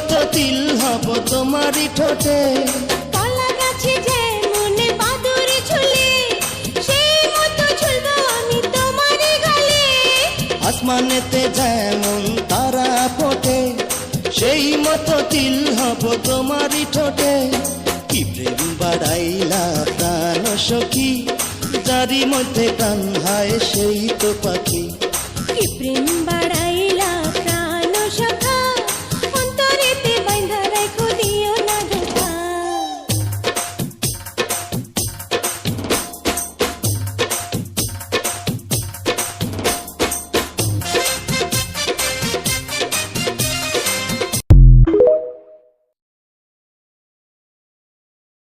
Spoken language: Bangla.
মতো তিল হব তোমারই ঠোঁটে। কলা গাছে যেমন বাদুর ঝুলে, সেই মতো ঝুলবো আমি তোমারই গালে। আসমানেতে যেমন তারা ফোটে, সেই মতো তিল হব তোমারই ঠোঁটে। কি প্রেম বাড়াইলা প্রাণ সখী, যারি মধ্যে প্রাণ হায় সেই তো পাখি। কি প্রেম বাড়াই